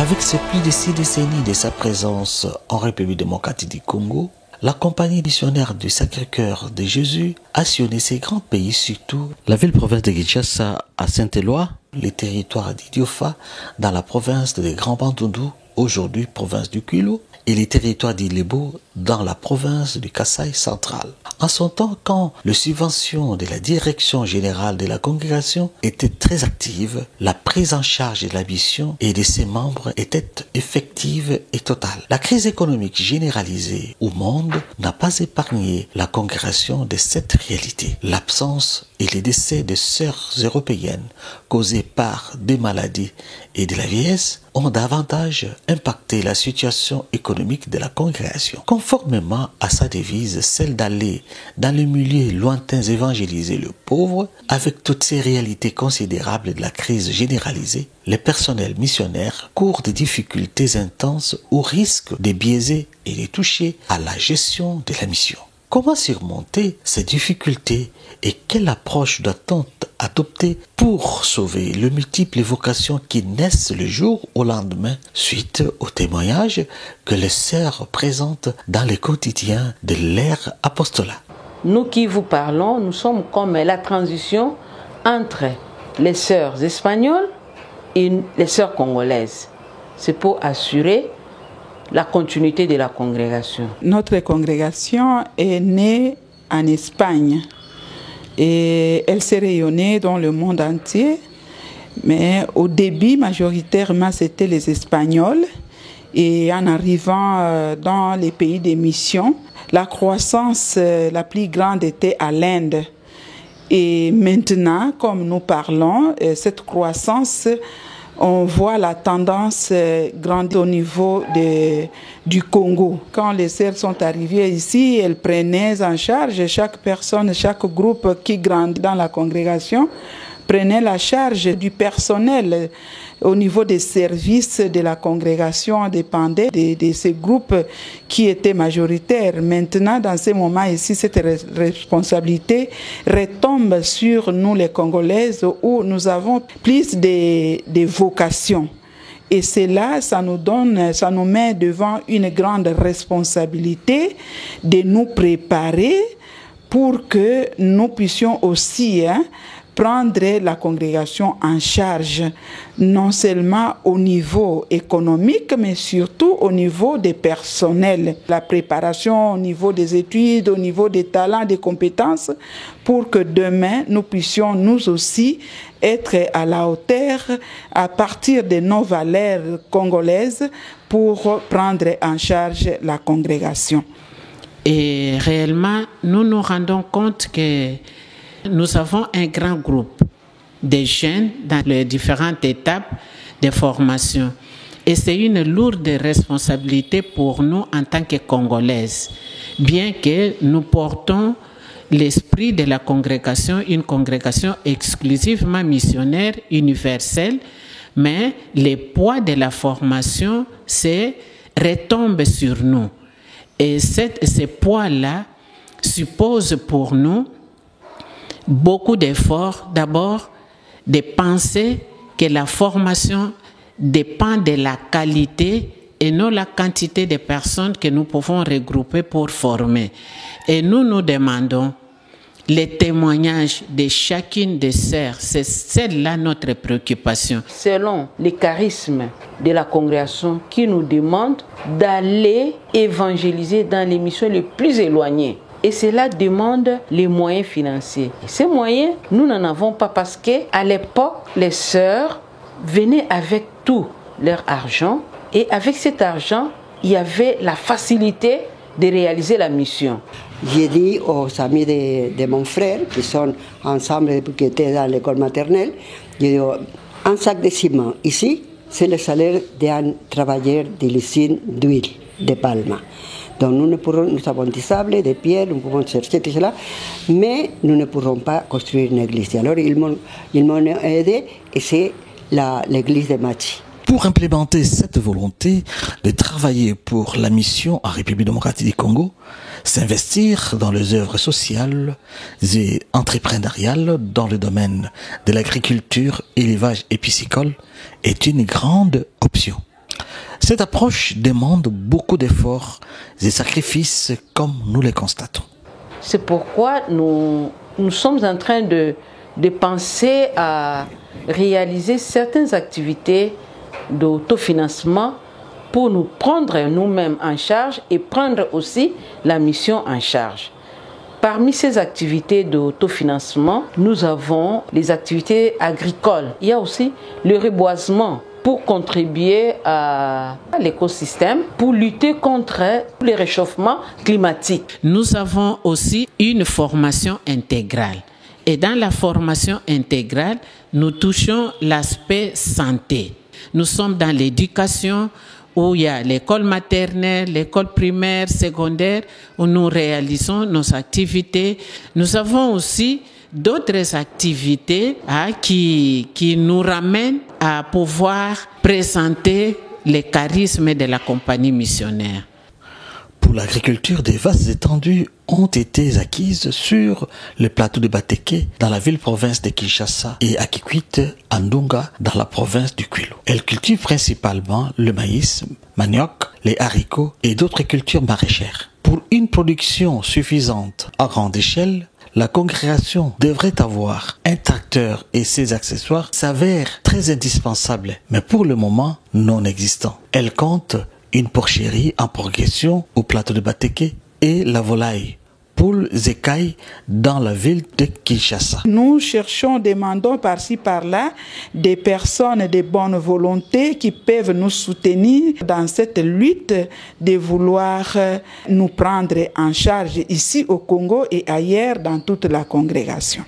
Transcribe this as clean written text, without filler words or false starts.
Avec ses plus de 6 décennies de sa présence en République démocratique du Congo, la compagnie missionnaire du Sacré-Cœur de Jésus a sillonné ces grands pays, surtout la ville-province de Kinshasa à Saint-Éloi, les territoires d'Idiofa dans la province de Grand Bandundu, aujourd'hui province du Kwilu, et les territoires d'Ilebo dans la province du Kasaï central. En son temps, quand les subventions de la direction générale de la congrégation étaient très actives, la prise en charge de la mission et de ses membres était effective et totale. La crise économique généralisée au monde n'a pas épargné la congrégation de cette réalité. L'absence et les décès de sœurs européennes causés par des maladies et de la vieillesse ont davantage impacté la situation économique de la congrégation. Conformément à sa devise, celle d'aller dans les milieux lointains évangéliser le pauvre, avec toutes ces réalités considérables de la crise généralisée, les personnels missionnaires courent des difficultés intenses au risque de biaiser et de toucher à la gestion de la mission. Comment surmonter ces difficultés et quelle approche doit-on adopter pour sauver les multiples vocations qui naissent le jour au lendemain suite aux témoignages que les sœurs présentent dans le quotidien de l'ère apostolat? Nous qui vous parlons, nous sommes comme la transition entre les sœurs espagnoles et les sœurs congolaises. C'est pour assurer la continuité de la congrégation. Notre congrégation est née en Espagne et elle s'est rayonnée dans le monde entier. Mais au début, majoritairement, c'était les Espagnols. Et en arrivant dans les pays des missions, la croissance la plus grande était à l'Inde. Et maintenant, comme nous parlons, cette croissance, on voit la tendance grandir au niveau du Congo. Quand les sœurs sont arrivées ici, elles prenaient en charge chaque personne, chaque groupe qui grandit dans la congrégation, prenait la charge du personnel au niveau des services de la congrégation, dépendait de ces groupes qui étaient majoritaires. Maintenant, dans ces moments ici, cette responsabilité retombe sur nous les Congolaises où nous avons plus de vocations. Et cela, ça nous met devant une grande responsabilité de nous préparer pour que nous puissions aussi prendre la congrégation en charge, non seulement au niveau économique, mais surtout au niveau des personnels. La préparation au niveau des études, au niveau des talents, des compétences, pour que demain, nous puissions nous aussi être à la hauteur à partir de nos valeurs congolaises pour prendre en charge la congrégation. Et réellement, nous nous rendons compte que nous avons un grand groupe de jeunes dans les différentes étapes de formation. Et c'est une lourde responsabilité pour nous en tant que Congolaises, bien que nous portons l'esprit de la congrégation, une congrégation exclusivement missionnaire, universelle, mais le poids de la formation retombe sur nous. Et ce poids-là suppose pour nous beaucoup d'efforts, d'abord, de penser que la formation dépend de la qualité et non la quantité de personnes que nous pouvons regrouper pour former. Et nous nous demandons les témoignages de chacune des sœurs. C'est celle-là notre préoccupation. Selon les charismes de la congrégation qui nous demandent d'aller évangéliser dans les missions les plus éloignées. Et cela demande les moyens financiers. Et ces moyens, nous n'en avons pas parce qu'à l'époque, les sœurs venaient avec tout leur argent. Et avec cet argent, il y avait la facilité de réaliser la mission. J'ai dit aux amis de mon frère, qui sont ensemble depuis qu'ils étaient dans l'école maternelle, j'ai dit, un sac de ciment ici, c'est le salaire d'un travailleur de l'usine d'huile de Palma. Donc nous avons des sables, des pierres, nous pouvons chercher tout cela, mais nous ne pourrons pas construire une église. Alors ils m'ont aidé et c'est l'église de Machi. Pour implémenter cette volonté de travailler pour la mission en République démocratique du Congo, s'investir dans les œuvres sociales et entrepreneuriales dans le domaine de l'agriculture, élevage et piscicole est une grande option. Cette approche demande beaucoup d'efforts et sacrifices comme nous les constatons. C'est pourquoi nous sommes en train de penser à réaliser certaines activités d'autofinancement pour nous prendre nous-mêmes en charge et prendre aussi la mission en charge. Parmi ces activités d'autofinancement, nous avons les activités agricoles. Il y a aussi le reboisement pour contribuer à l'écosystème, pour lutter contre le réchauffement climatique. Nous avons aussi une formation intégrale. Et dans la formation intégrale, nous touchons l'aspect santé. Nous sommes dans l'éducation, où il y a l'école maternelle, l'école primaire, secondaire, où nous réalisons nos activités. Nous avons aussi d'autres activités qui nous ramènent à pouvoir présenter les charismes de la compagnie missionnaire. Pour l'agriculture, des vastes étendues ont été acquises sur le plateau de Bateke dans la ville-province de Kinshasa et à Kikwit, en Ndunga, dans la province du Kwilu. Elles cultivent principalement le maïs, manioc, les haricots et d'autres cultures maraîchères. Pour une production suffisante à grande échelle, la congrégation devrait avoir un tracteur et ses accessoires s'avèrent très indispensables, mais pour le moment non existants. Elle compte une porcherie en progression au plateau de Bateke et la volaille, poules écailles dans la ville de Kinshasa. Nous cherchons, demandons par-ci par-là des personnes de bonne volonté qui peuvent nous soutenir dans cette lutte de vouloir nous prendre en charge ici au Congo et ailleurs dans toute la congrégation.